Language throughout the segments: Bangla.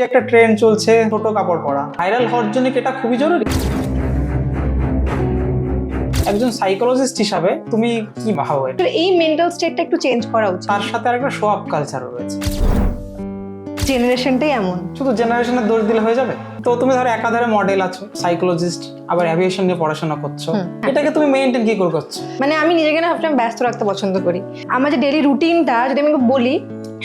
একটা ট্রেন্ড চলছে ছোট কাপড় পরা, ভাইরাল হওয়ার জন্য কি এটা খুবই জরুরি? একজন সাইকোলজিস্ট হিসাবে তুমি কি ভাবো? এই মেন্টাল স্টেটটা একটু চেঞ্জ করা উচিত। তার সাথে আরেকটা শো আপ কালচার রয়েছে। জেনারেশনটাই এমন। শুধু জেনারেশনের দোষ দিলে হয়ে যাবে? তো তুমি ধরো একাধারে মডেল আছো, সাইকোলজিস্ট, আবার অ্যাভিয়েশন নিয়ে পড়াশোনা করছো, এটাকে তুমি মেইনটেইন কি করে করছো? মানে আমি নিজেকে না সবসময় ব্যস্ত রাখতে পছন্দ করি। আমার যে ডেইলি রুটিনটা যদি আমি বলি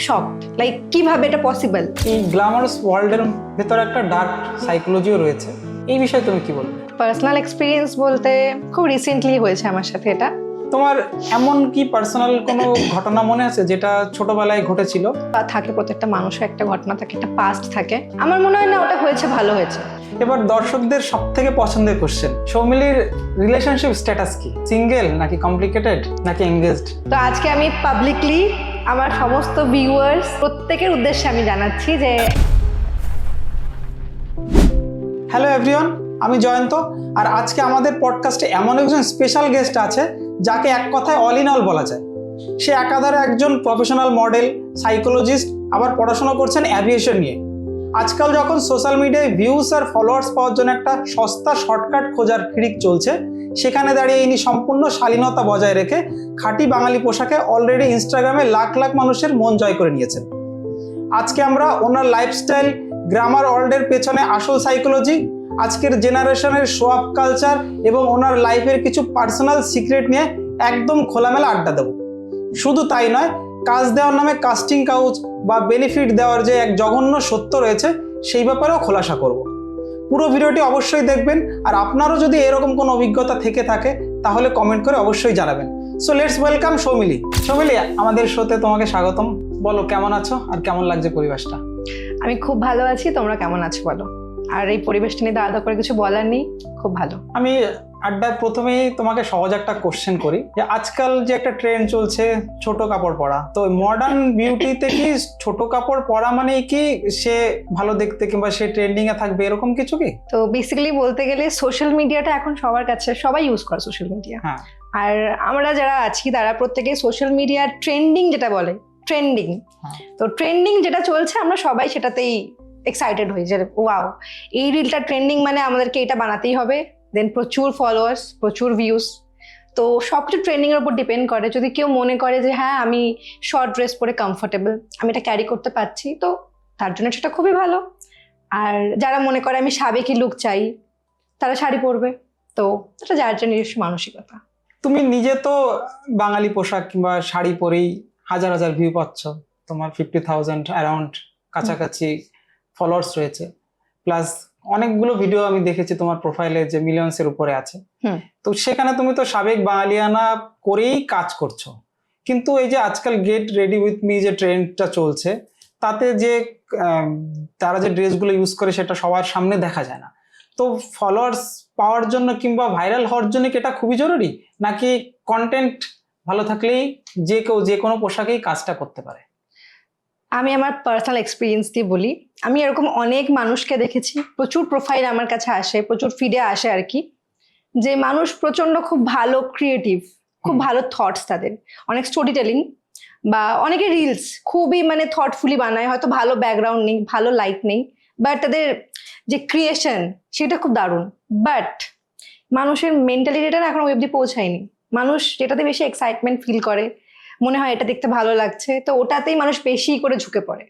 শক, লাইক কিভাবে এটা পসিবল। এই গ্ল্যামারাস ওয়ার্ল্ডের ভেতরে একটা ডার্ক সাইকোলজিও রয়েছে, এই বিষয়ে তুমি কি বলবে? পার্সোনাল এক্সপিরিয়েন্স বলতে খুব রিসেন্টলি হয়েছে আমার সাথে এটা। তোমার এমন কি পার্সোনাল কোনো ঘটনা মনে আছে যেটা ছোটবেলায় ঘটেছিল? থাকে, প্রত্যেকটা মানুষের একটা ঘটনা থাকে, একটা পাস্ট থাকে। আমার মনে হয় না ওটা হয়েছে, ভালো হয়েছে। এবার দর্শকদের সব থেকে পছন্দের কোশ্চেন, সৌমিলির রিলেশনশিপ স্ট্যাটাস কি? সিঙ্গেল নাকি কমপ্লিকেটেড নাকি এনগেজড? তো আজকে আমি পাবলিকলি আমার সমস্ত ভিউয়ার্স প্রত্যেকের উদ্দেশ্যে আমি জানাচ্ছি যে হ্যালো এভরিওয়ান, আমি জয়ন্ত। আর আজকে আমাদের পডকাস্টে এমন একজন স্পেশাল গেস্ট আছে যাকে এক কথায় অল ইন অল বলা যায়। সে একাধারে একজন প্রফেশনাল মডেল, সাইকোলজিস্ট, আবার পড়াশোনা করছেন অ্যাভিয়েশন নিয়ে। আজকাল যখন সোশ্যাল মিডিয়ায় ভিউজ আর ফলোয়ার্স পাওয়ার জন্য একটা সস্তা শর্টকাট খোঁজার ক্রিক চলছে, সেখানে দাঁড়িয়ে ইনি সম্পূর্ণ শালীনতা বজায় রেখে খাঁটি বাঙালি পোশাকে অলরেডি ইনস্টাগ্রামে লাখ লাখ মানুষের মন জয় করে নিয়েছেন। আজকে আমরা ওনার লাইফস্টাইল, গ্রামার ওয়ার্ল্ডের পেছনে আসল সাইকোলজি, আজকের জেনারেশনের শো আপ কালচার এবং ওনার লাইফের কিছু পার্সোনাল সিক্রেট নিয়ে একদম খোলামেলা আড্ডা দেব। শুধু তাই নয়, কাজ দেওয়ার নামে কাস্টিং কাউচ বা বেনিফিট দেওয়ার যে এক জঘন্য সত্য রয়েছে সেই ব্যাপারেও খোলাসা করব। পুরো ভিডিওটি অবশ্যই দেখবেন, আর আপনারও যদি এরকম কোনো অভিজ্ঞতা থেকে থাকে তাহলে কমেন্ট করে অবশ্যই জানাবেন। So let's welcome Soumili. Soumili, আমাদের শোতে তোমাকে স্বাগতম। বলো কেমন আছো আর কেমন লাগছে পরিবেশটা? আমি খুব ভালো আছি, তোমরা কেমন আছো বলো? আর এই পরিবেশটা নিয়ে আলাদা করে কিছু বলার নেই, খুব ভালো। আমি আড্ডার প্রথমেই তোমাকে সহজ একটা কোশ্চেন করি, যে আজকাল যে একটা ট্রেন্ড চলছে ছোট কাপড় পরা, তো মডার্ন বিউটিতে কি ছোট কাপড় পরা মানে কি সে ভালো দেখতে কিংবা সে ট্রেন্ডিং এ থাকবে এরকম কিছু কি? তো বেসিক্যালি বলতে গেলে সোশ্যাল মিডিয়াটা এখন সবার কাছে, সবাই ইউজ করে সোশ্যাল মিডিয়া। হ্যাঁ। আর আমরা যারা আছি তারা প্রত্যেকে সোশ্যাল মিডিয়ার ট্রেন্ডিং যেটা বলে ট্রেন্ডিং, তো ট্রেন্ডিং যেটা চলছে আমরা সবাই সেটাতেই এক্সাইটেড হই যে ওয়াও, এই রিলটা ট্রেন্ডিং মানে আমাদেরকে এটা বানাতেই হবে। দেন প্রচুর ফলোয়ার্স, প্রচুর ভিউজ। তো সবকিছু ট্রেন্ডিং এর উপর ডিপেন্ড করে। যদি কেউ মনে করে যে হ্যাঁ আমি শর্ট ড্রেস পরে কমফোর্টেবল, আমি এটা ক্যারি করতে পারছি, তো তার জন্য সেটা খুবই ভালো। আর যারা মনে করে আমি সাবেকি লুক চাই, তারা শাড়ি পরবে। তো এটা যার যার নিজস্ব মানসিকতা। তুমি নিজে তো বাঙালি পোশাক কিংবা শাড়ি পরেই হাজার হাজার ভিউ পাচ্ছ, তোমার 50,000 অ্যারাউন্ড কাছাকাছি ফলোয়ার্স রয়েছে, প্লাস অনেকগুলো ভিডিও আমি দেখেছি তোমার প্রোফাইলে যে মিলিয়ন্স এর উপরে আছে। তো সেখানে তুমি তো সাবেক বাঙালিয়ানা করেই কাজ করছো, কিন্তু এই যে আজকাল গেট রেডি উইথ মি যে ট্রেন্ডটা চলছে, তাতে যে তারা যে ড্রেসগুলো ইউজ করে সেটা সবার সামনে দেখা যায় না। তো ফলোয়ার্স পাওয়ার জন্য কিংবা ভাইরাল হওয়ার জন্য কি এটা খুবই জরুরি, নাকি কন্টেন্ট ভালো থাকলেই যে কেউ যে কোনো পোশাকেই কাজটা করতে পারে? আমি আমার পার্সোনাল এক্সপিরিয়েন্স দিয়ে বলি, আমি এরকম অনেক মানুষকে দেখেছি, প্রচুর প্রোফাইল আমার কাছে আসে, প্রচুর ফিডে আসে আর কি, যে মানুষ প্রচন্ড খুব ভালো ক্রিয়েটিভ, খুব ভালো থটস তাদের, অনেক স্টোরি টেলিং বা অনেকে রিলস খুবই মানে থটফুলি বানায়, হয়তো ভালো ব্যাকগ্রাউন্ড নেই, ভালো লাইট নেই, বাট তাদের যে ক্রিয়েশন সেটা খুব দারুণ। বাট মানুষের মেন্টালিটিটা না এখন ওই অবধি পৌঁছায়নি। মানুষ যেটাতে বেশি এক্সাইটমেন্ট ফিল করে, মনে হয় এটা দেখতে ভালো লাগছে, তো ওটাতেই মানুষ বেশি করে ঝুঁকে পড়ে।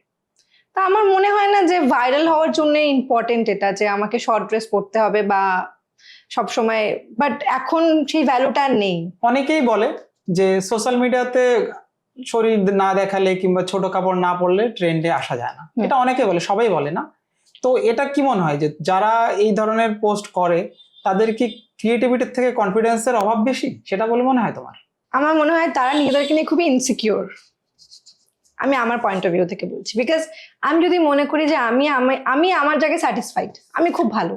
তা আমার মনে হয় না যে ভাইরাল হওয়ার জন্য ইম্পর্টেন্ট এটা যে আমাকে শর্ট ড্রেস পরতে হবে বা সবসময়, বাট এখন সেই ভ্যালুটা আর নেই। অনেকেই বলে যে সোশ্যাল মিডিয়াতে শরীর না দেখালে কিংবা ছোট কাপড় না পরলে ট্রেন্ডে আসা যায় না, এটা অনেকে বলে, সবাই বলে না। তো এটা কি মনে হয় যে যারা এই ধরনের পোস্ট করে তাদের কি ক্রিয়েটিভিটির থেকে কনফিডেন্সের অভাব বেশি, সেটা বলে মনে হয় তোমার? আমার মনে হয় তারা নিজেদেরকে নিয়ে খুবই ইনসিকিউর। আমি আমার পয়েন্ট অফ ভিউ থেকে বলছি, বিকজ আমি যদি মনে করি যে আমি আমার জায়গায় স্যাটিসফাইড, আমি খুব ভালো,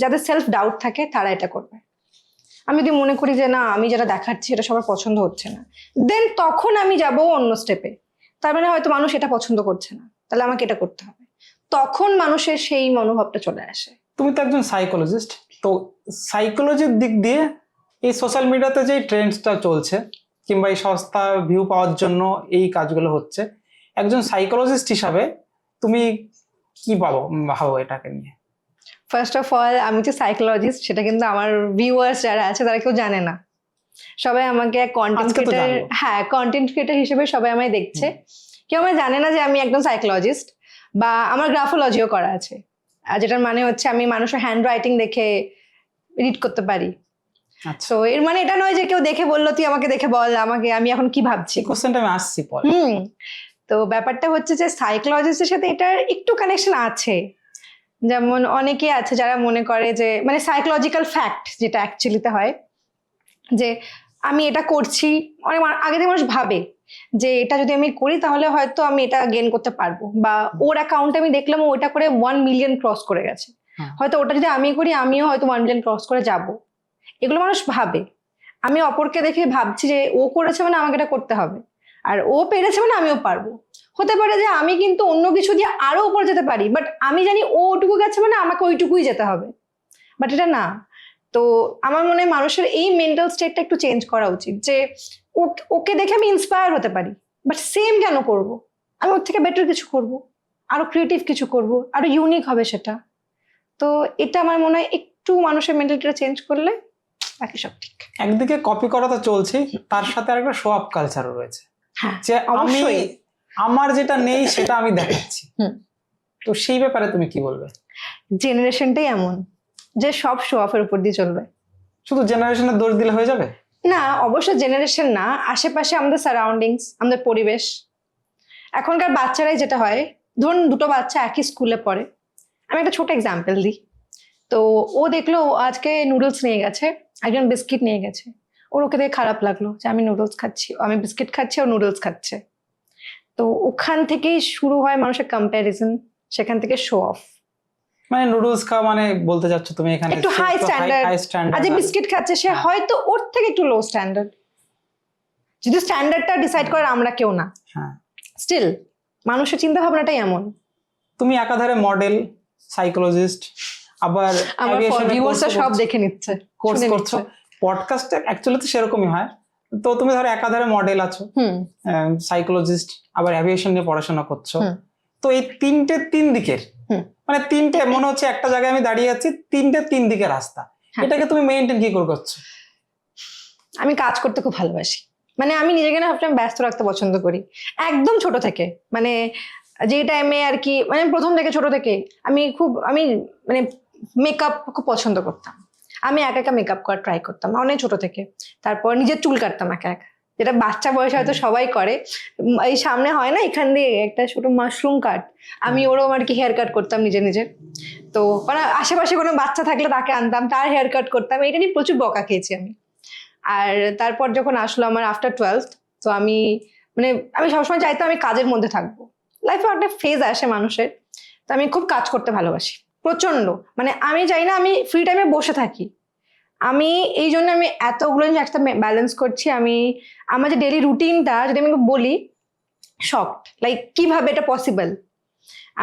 যাদের সেলফ ডাউট থাকে তারা এটা করবে। আমি যদি মনে করি যে না, আমি যেটা দেখাচ্ছি এটা সবার পছন্দ হচ্ছে না, দেন তখন আমি যাব অন্য স্টেপে। তার মানে হয়তো মানুষ এটা পছন্দ করছে না, তাহলে আমাকে এটা করতে হবে, তখন মানুষের সেই মনোভাবটা চলে আসে। তুমি তো একজন সাইকোলজিস্ট, তো সাইকোলজির দিক দিয়ে এই সোশ্যাল মিডিয়াতে যে ট্রেন্ডসটা চলছে কিংবা এই সস্তা ভিউ পাওয়ার জন্য এই কাজগুলো হচ্ছে, একজন সাইকোলজিস্ট হিসাবে তুমি কি ভাবো এটাকে নিয়ে? ফার্স্ট অফ অল আমি যে সাইকোলজিস্ট সেটা কিন্তু আমার ভিউয়ার্স যারা আছে তারা কেউ জানে না। সবাই আমাকে কন্টেন্ট আজকে তো ক্রিয়েটার, জানলো। হ্যাঁ কন্টেন্ট ক্রিয়েটার হিসেবে সবাই আমায় দেখছে। কেউ আমায় জানে না যে আমি একদম সাইকোলজিস্ট, বা আমার গ্রাফোলজিও করা আছে, আর যেটার মানে হচ্ছে আমি মানুষের হ্যান্ড রাইটিং দেখে রিড করতে পারি। আচ্ছা, তো এর মানে এটা নয় যে কেউ দেখে বললো তুই আমাকে দেখে বল আমাকে আমি এখন কি ভাবছি। এই কোশ্চেনটা আমি আসছি পরে। তো ব্যাপারটা হচ্ছে যে সাইকোলজিস্টের সাথে এটার একটু কানেকশন আছে। যেমন অনেকে আছে যারা মনে করে যে মানে সাইকোলজিক্যাল ফ্যাক্ট যেটা অ্যাকচুয়ালিতে হয় যে আমি এটা করছি, অনেক আগে থেকে মানুষ ভাবে যে এটা যদি আমি করি তাহলে হয়তো আমি এটা গেইন করতে পারবো, বা ওর অ্যাকাউন্টে আমি দেখলাম ওটা করে 1 মিলিয়ন ক্রস করে গেছে, হয়তো ওটা যদি আমি করি আমিও হয়তো 1 মিলিয়ন ক্রস করে যাব। এগুলো মানুষ ভাবে। আমি অপরকে দেখে ভাবছি যে ও করেছে মানে আমাকে এটা করতে হবে, আর ও পেরেছে মানে আমিও পারবো। হতে পারে যে আমি কিন্তু অন্য কিছু দিয়ে আরো উপরে যেতে পারি, বাট আমি জানি ও ওটুকু গেছে মানে আমাকে ওইটুকুই যেতে হবে, বাট এটা না। তো আমার মনে হয় মানুষের এই মেন্টাল স্টেটটা একটু চেঞ্জ করা উচিত যে ওকে দেখে আমি ইন্সপায়ার হতে পারি, বাট সেম কেন করব, আমি ওর থেকে বেটার কিছু করব, আরো ক্রিয়েটিভ কিছু করব, আরো ইউনিক হবে সেটা। তো এটা আমার মনে হয় একটু মানুষের মেন্টালিটিটা চেঞ্জ করলে বাকি সব ঠিক। একদিকে কপি করা তো চলছে, তার সাথে আরেকটা শো আপ কালচারও রয়েছে, হ্যাঁ যে আমি অবশ্যই। আমার যেটা নেই সেটা আমি দেখাচ্ছি। তো সেই ব্যাপারে তুমি কি বলবে? জেনারেশনটাই এমন যে সব শো অফের উপর দিয়ে চলবে। শুধু জেনারেশনের দোষ দিলে হয়ে যাবে? না, অবশ্য জেনারেশন না, আশেপাশে আমাদের সারাউন্ডিংস, আমাদের পরিবেশ। এখনকার বাচ্চারাই যেটা হয়, ধরুন দুটো বাচ্চা একই স্কুলে পড়ে, আমি একটা ছোট এক্সাম্পল দিই। তো ও দেখলো ও আজকে নুডলস নিয়ে গেছে, একজন বিস্কিট নিয়ে গেছে, ওর ওকে দেখে খারাপ লাগলো যে আমি নুডলস খাচ্ছি, আমি বিস্কিট খাচ্ছি, ও নুডলস খাচ্ছে। তো ওখান থেকেই শুরু হয় মানুষের কম্প্যারিজন, সেখান থেকে শো অফ। মানে নুডলস খাওয়া মানে বলতে চাচ্ছ তুমি এখানে একটু হাই স্ট্যান্ডার্ড, আর যে স্ট্যান্ডার্ড বিস্কিট খাচ্ছে সে হয়তো ওর থেকে একটু লো স্ট্যান্ডার্ড, যদি স্ট্যান্ডার্ডটা ডিসাইড করার আমরা কেউ না। হ্যাঁ, স্টিল মানুষের চিন্তা ভাবনাটাই এমন। তুমি একাধারে মডেল, সাইকোলজিস্ট, আবার আমার ভিউয়ার্সরা সব দেখে নিচ্ছে, কোর্স শুনে করছো। নিচ্ছে। পডকাস্ট অ্যাকচুয়ালি তো সেরকমই হয়। তো তুমি ধরো একাধারে মডেল আছো, সাইকোলজিস্ট, আবার অ্যাভিয়েশন নিয়ে পড়াশোনা করছো। তো এই তিন দিকের মানে তিনটে মনে হচ্ছে একটা জায়গায় আমি দাঁড়িয়ে আছি, তিন দিকে রাস্তা। এটাকে তুমি মেইনটেইন কি করে করছো? আমি কাজ করতে খুব ভালোবাসি, মানে আমি নিজেকে না সবসময় ব্যস্ত রাখতে পছন্দ করি, একদম ছোট থেকে। মানে যে টাইমে আর কি, মানে প্রথম থেকে ছোট থেকে আমি মানে মেকআপ খুব পছন্দ করতাম। আমি একা একা মেকআপ করা ট্রাই করতাম অনেক ছোট থেকে। তারপর নিজের চুল কাটতাম একা একা, যেটা বাচ্চা বয়সে হয়তো সবাই করে। এই সামনে হয় না এখান দিয়ে একটা ছোট মাশরুম কাট, আমি ওরকম আর কি হেয়ার কাট করতাম নিজে নিজে। তো মানে আশেপাশে কোনো বাচ্চা থাকলে তাকে আনতাম, তার হেয়ার কাট করতাম, এটা নিয়ে প্রচুর বকা খেয়েছি আমি। আর তারপর যখন আসলো আমার আফটার 12th, তো আমি সবসময় চাইতাম আমি কাজের মধ্যে থাকবো। লাইফে একটা ফেজ আসে মানুষের, তো আমি খুব কাজ করতে ভালোবাসি প্রচন্ড। মানে আমি চাই না আমি ফ্রি টাইমে বসে থাকি। আমি এই জন্য আমি এতগুলো জিনিস একসাথে ব্যালেন্স করছি। আমার যে ডেইলি রুটিনটা যদি আমি বলি, শকড লাইক কিভাবে এটা পসিবল।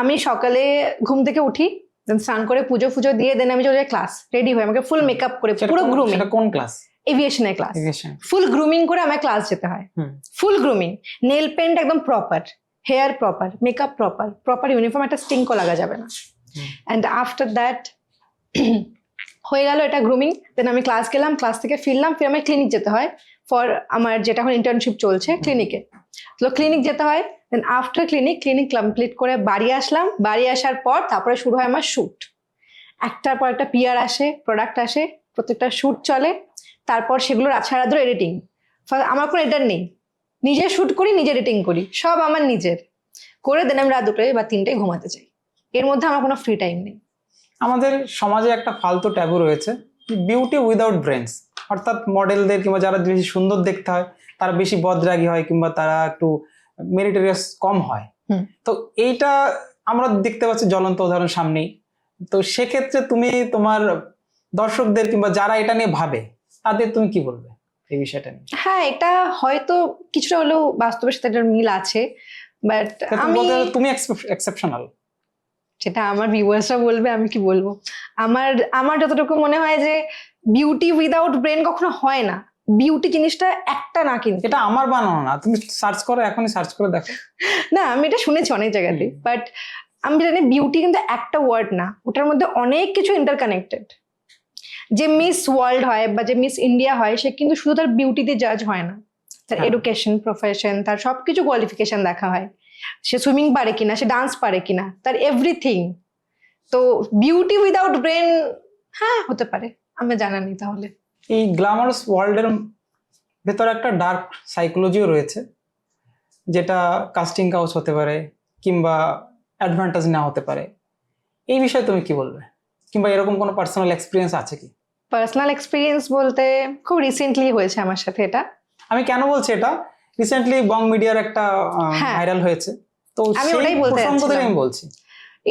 আমি সকালে ঘুম থেকে উঠি, স্নান করে পুজো দিয়ে দেন আমি চলে যাই ক্লাস, রেডি হয়ে আমাকে ফুল মেকআপ করে পুরো গ্রুমিং। কোন ক্লাস? এভিয়েশনের ক্লাস। ফুল গ্রুমিং করে আমার ক্লাস যেতে হয়, ফুল গ্রুমিং, নেল পেন্ট একদম proper, hair proper, makeup proper uniform, একটা স্টিঙ্কও লাগা যাবে না। অ্যান্ড আফটার দ্যাট হয়ে গেল এটা গ্রুমিং। দেন আমি ক্লাস গেলাম, ক্লাস থেকে ফিরলাম, ফির আমার ক্লিনিক যেতে হয় ফর আমার যেটা এখন ইন্টার্নশিপ চলছে ক্লিনিকে। তো ক্লিনিক যেতে হয়, দেন আফটার ক্লিনিক কমপ্লিট করে বাড়ি আসলাম। বাড়ি আসার পর তারপরে শুরু হয় আমার শ্যুট, একটার পর একটা পিআর আসে, প্রোডাক্ট আসে, প্রত্যেকটা শ্যুট চলে। তারপর সেগুলোর ছাড়া ধরো এডিটিং, আমার কোনো এডিটর নেই, নিজে শ্যুট করি, নিজে এডিটিং করি, সব আমার নিজের করে। দেন আমি রাত 2টা বা 3টায় ঘুমাতে চাই, এর মধ্যে আমার কোনো ফ্রি টাইম নেই। আমাদের সমাজে একটা ফালতু ট্যাবু রয়েছে, বিউটি উইদাউট ব্রেনস, অর্থাৎ মডেলদের কিংবা যারা বেশি সুন্দর দেখতে হয় তারা বেশি বদরাগী হয় কিংবা তারা একটু মেরিটোরিয়াস কম হয়। তো এইটা আমরা দেখতে পাচ্ছি জ্বলন্ত উদাহরণ সামনেই। তো সেক্ষেত্রে তুমি তোমার দর্শকদের কিংবা যারা এটা নিয়ে ভাবে তাদের তুমি কি বলবে এই বিষয়টা নিয়ে? হ্যাঁ, এটা হয়তো কিছুটা হলেও বাস্তবের সাথে একটা মিল আছে, বাট তুমি এক্সেপশনাল, সেটা আমার ভিউয়ার্সরা বলবে, আমি কি বলবো। আমার যতটুকু মনে হয় যে বিউটি উইদাউট ব্রেন কখনো হয় না। বিউটি জিনিসটা একটা না, কিন্তু এটা আমার বানানো না, তুমি সার্চ করো, এখনই সার্চ করে দেখো। না, আমি এটা শুনেছি অনেক জায়গাতে, বাট আমি জানি বিউটি কিন্তু একটা ওয়ার্ড না, ওটার মধ্যে অনেক কিছু ইন্টারকানেক্টেড। যে মিস ওয়ার্ল্ড হয় বা যে মিস ইন্ডিয়া হয়, সে কিন্তু শুধু তার বিউটিতে জাজ হয় না, তার হ্যাঁ। এডুকেশন, প্রফেশন, তার সবকিছু কোয়ালিফিকেশন দেখা হয়। সে সুইমিং পারে কিনা, সে ডান্স পারে কিনা, তার এভরিথিং। তো বিউটি উইদাউট ব্রেন, হ্যাঁ হতে পারে, আমি জানা নেই তাহলে। এই গ্ল্যামারাস ওয়ার্ল্ডের ভেতরে একটা ডার্ক সাইকোলজিও রয়েছে, যেটা কাস্টিং কাউচ হতে পারে কিংবা অ্যাডভান্টেজ নেওয়া হতে পারে। এই বিষয়ে তুমি কি বলবে, কিংবা এরকম কোনো পার্সোনাল এক্সপিরিয়েন্স আছে কি? পার্সোনাল এক্সপিরিয়েন্স বলতে খুব রিসেন্টলি হয়েছে আমার সাথে এটা। আমি কেন বলছি এটা, রিসেন্টলি বং মিডিয়ার একটা হ্যাঁ। ভাইরাল হয়েছে, তো আমি সেই ওটাই বলতে প্রসঙ্গ থেকে যাচ্ছিলাম। আমি বলছি।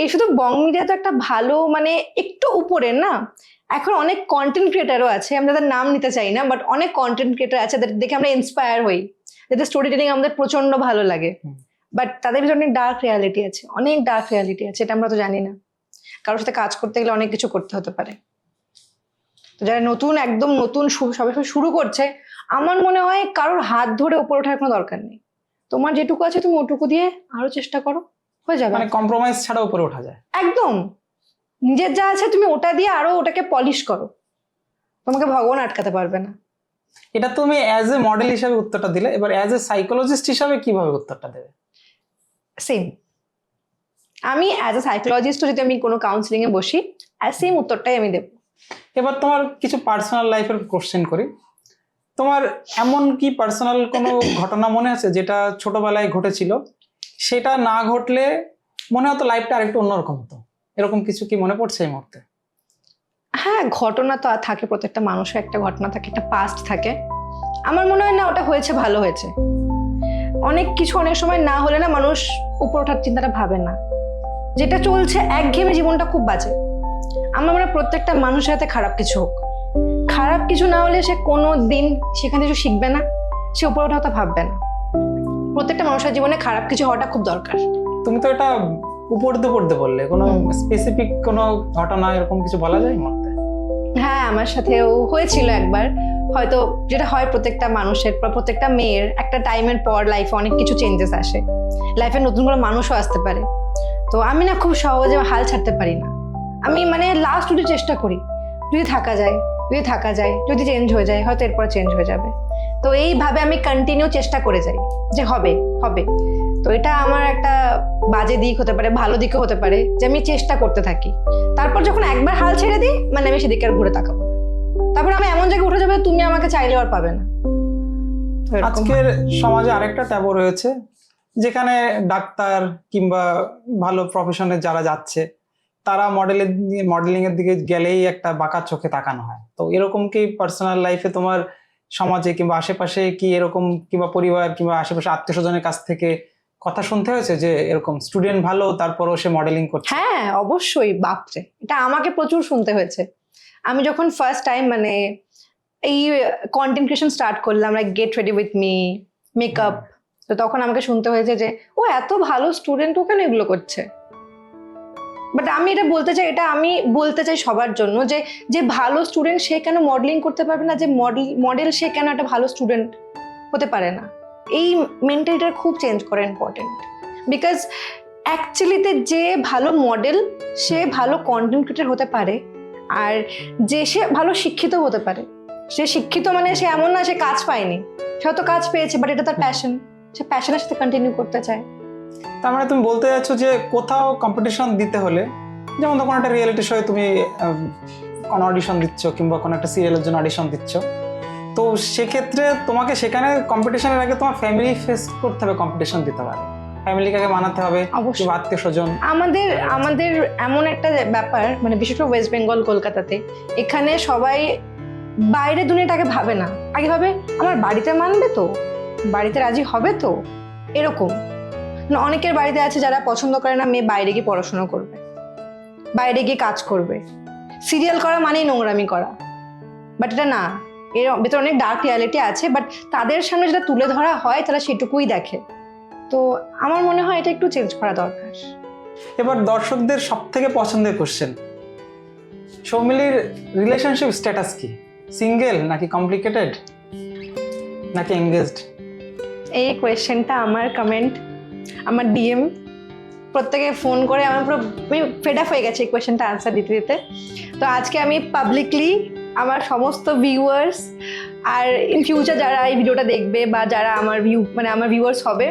এই শুধু বং মিডিয়া তো একটা ভালো, মানে একটু উপরের না, এখন অনেক কন্টেন্ট ক্রিয়েটারও আছে, আমি তাদের নাম নিতে চাই না, বাট অনেক কন্টেন্ট ক্রিয়েটার আছে যাদের দেখে আমরা ইন্সপায়ার হই, যাদের স্টোরি টেলিং আমাদের প্রচন্ড ভালো লাগে। হুম। বাট তাদের ভিতরে অনেক ডার্ক রিয়ালিটি আছে, অনেক ডার্ক রিয়ালিটি আছে, এটা আমরা তো জানি না। কারোর সাথে কাজ করতে গেলে অনেক কিছু করতে হতে পারে। তো যারা নতুন, একদম নতুন সবে শুরু করছে, আমার মনে হয় কারোর হাত ধরে উপরে ওঠার কোনো দরকার নেই। তোমার যেটুকু আছে তুমি ওটুকু দিয়ে আরো চেষ্টা করো, হয়ে যাবে। মানে কম্প্রোমাইজ ছাড়া উপরে ওঠা যায়। একদম নিজের যা আছে তুমি ওটা দিয়ে আরো ওটাকে পলিশ করো, তোমাকে ভগবান আটকাতে পারবে না। এটা তুমি অ্যাজ এ মডেল হিসাবে উত্তরটা দিলে, এবার অ্যাজ এ সাইকোলজিস্ট হিসাবে কিভাবে উত্তরটা দেবে? সেম, আমি অ্যাজ এ সাইকোলজিস্ট যদি আমি কোনো কাউন্সিলিং এ বসি, সেম উত্তরটাই আমি দেবো। এবার তোমার কিছু পার্সোনাল লাইফের কোশ্চেন করি। তোমার এমন কি পার্সোনাল কোনো ঘটনা মনে আছে যেটা ছোটবেলায় ঘটেছিল, সেটা না ঘটলে মনে হতো লাইফটা আরেকটু অন্যরকম হতো? এরকম কিছু কি মনে পড়ছে এই মুহূর্তে? হ্যাঁ, ঘটনা তো থাকে, প্রত্যেকটা মানুষের একটা ঘটনা থাকে, একটা পাস্ট থাকে। আমার মনে হয় না ওটা হয়েছে ভালো হয়েছে। অনেক কিছু অনেক সময় না হলে না মানুষ উপর ওঠার চিন্তাটা ভাবে না। যেটা চলছে একঘেয়েমি জীবনটা খুব বাজে। আমার মনে হয় প্রত্যেকটা মানুষের হাতে খারাপ কিছু হোক, খারাপ কিছু না হলে সে কোনো দিন সেখানে কিছু শিখবে না, সে উপরে ওঠা কথা ভাববে না। প্রত্যেকটা মানুষের জীবনে খারাপ কিছু হওয়াটা খুব দরকার। তুমি তো এটা উপরতে পড়তে বললে, কোনো স্পেসিফিক কোনো ঘটনা এরকম কিছু বলা যায় মধ্যে? হ্যাঁ, আমার সাথেও হয়েছিল একবার। হয়তো যেটা হয় প্রত্যেকটা মানুষের, প্রত্যেকটা মেয়ের একটা টাইমের পর লাইফে অনেক কিছু চেঞ্জেস আসে, লাইফে নতুন করে মানুষও আসতে পারে। তো আমি না খুব সহজে হাল ছাড়তে পারি না। আমি মানে লাস্ট যদি চেষ্টা করি, যদি থাকা যায়, যদি চেঞ্জ হয়ে যায়, হয়তো এরপর চেঞ্জ হয়ে যাবে। তো এইভাবে আমি কন্টিনিউ চেষ্টা করে যাই যে হবে হবে। তো এটা আমার একটা বাজে দিক হতে পারে, ভালো দিকও হতে পারে, যে আমি চেষ্টা করতে থাকি। তারপর যখন একবার হাল ছেড়ে দিই, মানে আমি সেদিকে আর ঘুরে তাকাবো না। তারপর আমি এমন জায়গায় উঠে যাবে, তুমি আমাকে চাইলেও আর পাবে না। তো এরকম আজকের সমাজে আরেকটা ট্যাবু রয়েছে, যেখানে ডাক্তার কিংবা ভালো প্রফেশনে যারা যাচ্ছে, তারা মডেলিং এর দিকে গেলেই একটা বাঁকা চোখে তাকানো হয়। তো এরকম কি পার্সোনাল লাইফে তোমার সমাজে কিংবা আশেপাশে কি এরকম, কিংবা পরিবার কিংবা আশেপাশে আত্মীয় স্বজনের কাছ থেকে কথা শুনতে হয়েছে যে এরকম স্টুডেন্ট ভালো তারপরও সে মডেলিং করছে? হ্যাঁ, অবশ্যই, বাপরে, এটা আমাকে প্রচুর শুনতে হয়েছে। আমি যখন ফার্স্ট টাইম মানে এই কন্টেন্ট ক্রিয়েশন স্টার্ট করলাম, like get ready with me, makeup, তো তখন আমাকে শুনতে হয়েছে যে ও এত ভালো স্টুডেন্ট, ও কেন এগুলো করছে। বাট আমি এটা বলতে চাই, এটা আমি বলতে চাই সবার জন্য, যে যে ভালো স্টুডেন্ট সে কেন মডেলিং করতে পারবে না, যে মডেল সে কেন একটা ভালো স্টুডেন্ট হতে পারে না। এই মেন্টালিটিটা খুব চেঞ্জ করা ইম্পর্টেন্ট। বিকজ অ্যাকচুয়ালিতে যে ভালো মডেল সে ভালো কন্টেন্ট ক্রিয়েটর হতে পারে, আর যে সে ভালো শিক্ষিত হতে পারে। সে শিক্ষিত মানে সে এমন না সে কাজ পায়নি, সে হয়তো কাজ পেয়েছে, বাট এটা তার প্যাশন, সে প্যাশনের সাথে কন্টিনিউ করতে চায়। তার মানে তুমি বলতে যাচ্ছ যে কোথাও কম্পিটিশন দিতে হলে, যেমন তখন একটা রিয়েলিটি শোয়ে তুমি কোনো অডিশন দিচ্ছ কিংবা কোনো একটা সিরিয়ালের জন্য অডিশন দিচ্ছ, তো সেক্ষেত্রে তোমাকে সেখানে কম্পিটিশনের আগে তোমার ফ্যামিলি ফেস করতে হবে, কম্পিটিশন দিতে হবে, ফ্যামিলিকে আগে মানাতে হবে, অবশ্যই। আত্মীয় স্বজন। আমাদের এমন একটা ব্যাপার, মানে বিশেষ করে ওয়েস্ট বেঙ্গল, কলকাতাতে, এখানে সবাই বাইরে দুনিয়াটাকে ভাবে না, আগে ভাবে আমার বাড়িতে মানবে তো, বাড়িতে রাজি হবে তো, এরকম। অনেকের বাড়িতে আছে যারা পছন্দ করে না মেয়ে বাইরে গিয়ে পড়াশোনা করবে, বাইরে গিয়ে কাজ করবে, সিরিয়াল করা মানেই নোংরামি করা। বাট এটা না, এর ভেতরে অনেক ডার্ক রিয়ালিটি আছে, বাট তাদের সামনে যেটা তুলে ধরা হয় তারা সেটুকুই দেখে। তো আমার মনে হয় এটা একটু চেঞ্জ করা দরকার। এবার দর্শকদের সব থেকে পছন্দের কোশ্চেন, সৌমিলির রিলেশনশিপ স্ট্যাটাস কি? সিঙ্গেল নাকি কমপ্লিকেটেড নাকি এঙ্গেজড? এই কোয়েশ্চেনটা আমার কমেন্ট, আমার ডিএম প্রত্যেকে ফোন করে আমার পুরো ফেড আপ হয়ে গেছে এই কোয়েশ্চেনটা আনসার দিতে দিতে। তো আজকে আমি পাবলিকলি আমার সমস্ত ভিউয়ার্স আর ইন ফিউচার যারা এই ভিডিওটা দেখবে বা যারা আমার আমার ভিউয়ার্স হবে,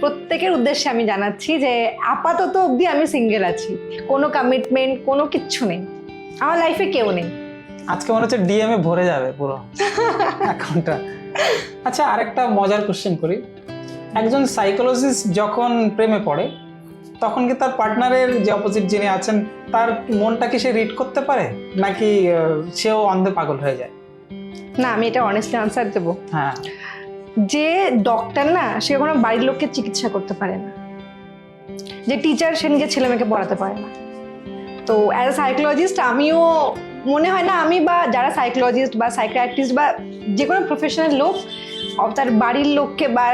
প্রত্যেকের উদ্দেশ্যে আমি জানাচ্ছি যে আপাতত অবধি আমি সিঙ্গেল আছি, কোনো কমিটমেন্ট কোনো কিচ্ছু নেই, আমার লাইফে কেউ নেই। আজকে মনে হচ্ছে ডিএমএ ভরে যাবে পুরো অ্যাকাউন্টটা। আচ্ছা, আরেকটা মজার কোশ্চেন করি। একজন সাইকোলজিস্ট যখন প্রেমে পড়ে তখন কি তার পার্টনারের যে অপোজিট যিনি আছেন তার মনটা কি সে রিড করতে পারে, নাকি সেও অন্ধে পাগল হয়ে যায়? না, আমি এটা অনেস্টলি আনসার দেবো। হ্যাঁ, যে ডক্টর না, সে কোনো বাড়ির লোককে চিকিৎসা করতে পারে না। যে টিচার, সে নিজের ছেলে মেয়েকে পড়াতে পারে না। তো অ্যাজ এ সাইকোলজিস্ট আমিও মনে হয় না আমি বা যারা সাইকোলজিস্ট বা সাইকিয়াট্রিস্ট বা যে কোনো প্রফেশনাল লোক তার বাড়ির লোককে বা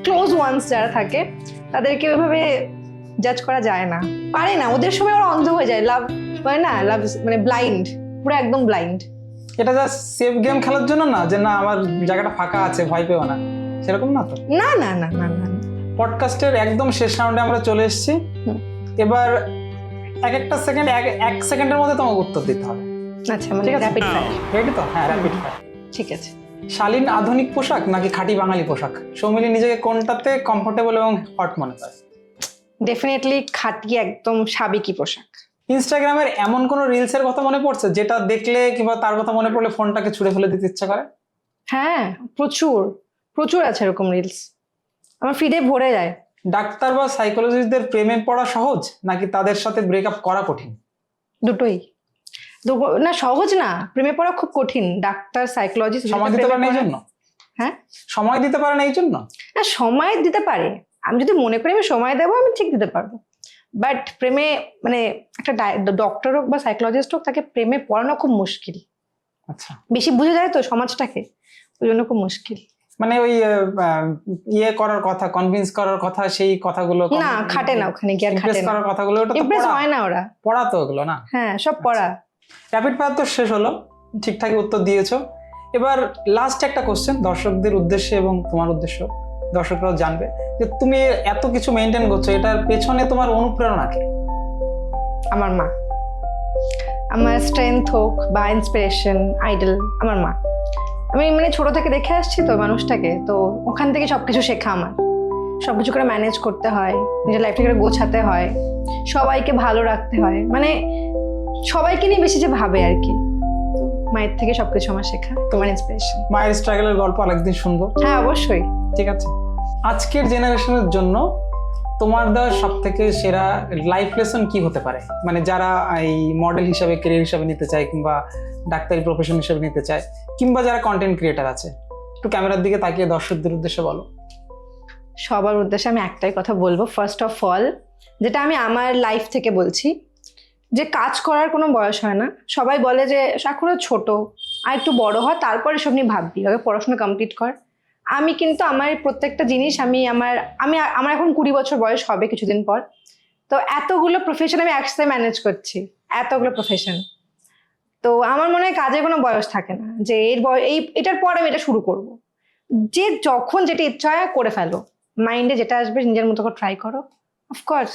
ক্লোজ ওয়ান্স যারা থাকে তাদেরকে ওইভাবে জাজ করা যায় না, পারে না। ওদের সময় ওরা অন্ধ হয়ে যায়, লাভ মানে না, লাভ মানে ব্লাইন্ড, পুরো একদম ব্লাইন্ড। এটা জাস্ট সেফ গেম খেলার জন্য না, যে না আমার জায়গাটা ফাঁকা আছে ভয় পেও না, সেরকম না তো? না না না না না। পডকাস্টের একদম শেষ রাউন্ডে আমরা চলে এসেছি। এবার এক একটা সেকেন্ড, এক সেকেন্ডের মধ্যে তোমাকে উত্তর দিতে হবে। আচ্ছা, মানে র্যাপিড ফায়ার। রেডি তো? হ্যাঁ, র্যাপিড ফায়ার। ঠিক আছে। শালীন আধুনিক পোশাক নাকি খাঁটি বাঙালি পোশাক? সৌমিলি নিজেকে কোনটাতে কমফোর্টেবল এবং হট মনে করে? ডেফিনেটলি খাঁটি একদম সাবেকি পোশাক। ইনস্টাগ্রামের এমন কোন রিলস এর কথা মনে পড়ছে যেটা দেখলে কিংবা তার কথা মনে পড়লে ফোনটাকে ছুঁড়ে ফেলে দিতে ইচ্ছা করে? হ্যাঁ, প্রচুর প্রচুর আছে এরকম রিলস, আমার ফিডে ভরে যায়। ডাক্তার বা সাইকোলজিস্টদের প্রেমে পড়া সহজ নাকি তাদের সাথে ব্রেকআপ করা কঠিন? দুটোই। না, সহজ না, প্রেমে পড়া খুব কঠিন। ডাক্তার, সাইকোলজিস্ট সময় দিতে পারে না এই জন্য? হ্যাঁ, সময় দিতে পারে না এই জন্য? না, সময় দিতে পারে। আমি যদি মনে করি আমি সময় দেবো, আমি ঠিক দিতে পারবো। বাট প্রেমে মানে একটা ডক্টর হোক বা সাইকোলজিস্ট হোক, তাকে প্রেমে পড়ানো খুব মুশকিল। আচ্ছা, বেশি বুঝে যায় তো সমাজটাকে, ওই জন্য খুব মুশকিল। মানে ওই ইয়ে করার কথা, কনভিন্স করার কথা, সেই কথাগুলো না খাটে না, ওখানে গিয়ে আর খাটে না, করার কথাগুলো ওটা তো ইমপ্রেস হয় না ওরা। পড়া তো ওগুলো না? হ্যাঁ, সব পড়া। র্যাপিড ফায়ার তো শেষ হলো, ঠিকঠাকই উত্তর দিয়েছো। এবার লাস্ট একটা কোশ্চেন দর্শকদের উদ্দেশ্যে এবং তোমার উদ্দেশ্য, দর্শকরাও জানবে যে তুমি এত কিছু মেনটেন করছো, এটার পেছনে তোমার অনুপ্রেরণা কি? আমার মা। আমার স্ট্রেংথ হোক বা ইন্সপিরেশন, আইডল আমার মা। আমি মানে ছোট থেকে দেখে আসছি তো মানুষটাকে, তো ওখান থেকে সবকিছু শেখা। আমার সবকিছু করে ম্যানেজ করতে হয়, নিজের লাইফটাকে গোছাতে হয়, সবাইকে ভালো রাখতে হয়, মানে সবাইকে নিয়ে বেশি যে ভাবে আর কি। মায়ের থেকে সবকিছু আমার শেখা, তোমার ইন্সপিরেশন। মায়ের স্ট্রাগলের গল্প আরেকদিন শুনবো। হ্যাঁ, অবশ্যই। ঠিক আছে। আজকের জেনারেশনের জন্য তোমার দেওয়া সব থেকে সেরা লাইফ লেসন কি হতে পারে? মানে যারা এই মডেল হিসাবে, ক্যারিয়ার হিসাবে নিতে চায়, কিংবা ডাক্তারি প্রফেশন হিসেবে নিতে চায়, কিংবা যারা কন্টেন্ট ক্রিয়েটার আছে, একটু ক্যামেরার দিকে তাকিয়ে দর্শকদের উদ্দেশ্যে বলো। সবার উদ্দেশ্যে আমি একটাই কথা বলবো, ফার্স্ট অফ অল, যেটা আমি আমার লাইফ থেকে বলছি, যে কাজ করার কোনো বয়স হয় না। সবাই বলে যে এখনো ছোট, আর একটু বড় হয় তারপরে সব নিয়ে ভাববি, আগে পড়াশোনা কমপ্লিট কর। আমি কিন্তু আমার প্রত্যেকটা জিনিস আমার এখন 20 বছর বয়স হবে কিছুদিন পর। তো এতগুলো প্রফেশন আমি একসাথে ম্যানেজ করছি, এতগুলো প্রফেশন। তো আমার মনে হয় কাজের কোনো বয়স থাকে না, যে এটার পর আমি এটা শুরু করব। যে যখন যেটা ইচ্ছা হয় করে ফেলো, মাইন্ডে যেটা আসবে নিজের মতো করে ট্রাই করো, of course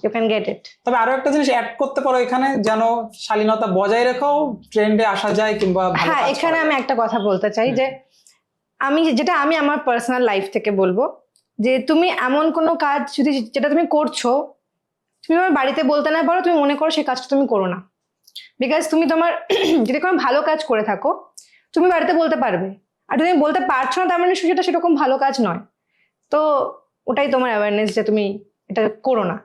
you can get it. তবে আরো একটা জিনিস অ্যাড করতে পারো এখানে, যেন শালীনতা বজায় রেখেও ট্রেন্ডে আসা যায়, কিংবা হ্যাঁ, এখানে আমি একটা কথা বলতে চাই, যে যেটা আমি আমার পার্সোনাল লাইফ থেকে বলবো, যে তুমি এমন কোনো কাজ যেটা তুমি করছো, তুমি আমার বাড়িতে বলতে না পারো, তুমি মনে করো সেই কাজটা তুমি করো না। বিকজ তুমি তোমার যদি কোনো ভালো কাজ করে থাকো, তুমি বাড়িতে বলতে পারবে। আর তুমি বলতে পারছো না, তার মানে সেটা সেরকম ভালো কাজ নয়। তো ওটাই তোমার অ্যাওয়ারনেস, যে তুমি এটা করো না।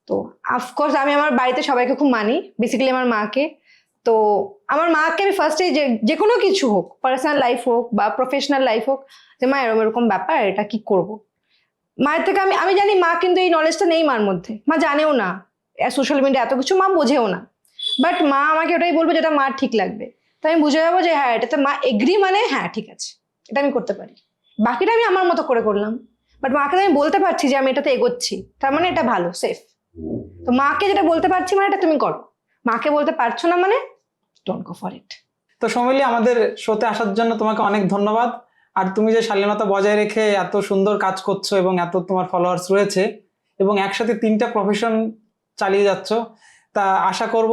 তো অফকোর্স আমি আমার বাড়িতে সবাইকে খুব মানি, বেসিক্যালি আমার মাকে। তো আমার মাকে আমি ফার্স্টে যে কোনো কিছু হোক, পার্সোনাল লাইফ হোক বা প্রফেশনাল লাইফ হোক, যে মা এরকম এরকম ব্যাপার, এটা কি করব। মায়ের থেকে আমি জানি মা কিন্তু এই নলেজটা নেই মার মধ্যে, মা জানেও না সোশ্যাল মিডিয়া এত কিছু, মা বোঝেও না। বাট মা আমাকে ওটাই বলবে যেটা মার ঠিক লাগবে। তো আমি বুঝে যাবো যে হ্যাঁ, এটাতে মা এগ্রি, মানে হ্যাঁ ঠিক আছে, এটা আমি করতে পারি। বাকিটা আমি আমার মতো করে করলাম, বাট মাকে আমি বলতে পারছি যে আমি এটাতে এগোচ্ছি, তার মানে এটা ভালো, সেফ। তো মাকে যেটা বলতে পারছি মানে এটা তুমি করো, মাকে বলতে পারছো না মানে ডোন্ট গো ফর ইট। তো সৌমিলি, আমাদের শোতে আসার জন্য তোমাকে অনেক ধন্যবাদ। আর তুমি যে শালীনতা বজায় রেখে এত সুন্দর কাজ করছো এবং এত তোমার ফলোয়ার্স রয়েছে, এবং একসাথে 3টা প্রফেশন চালিয়ে যাচ্ছ। তা আশা করব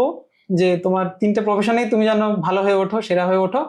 যে তোমার 3টে প্রফেশনেই তুমি যেন ভালো হয়ে ওঠো, সেরা হয়ে ওঠো।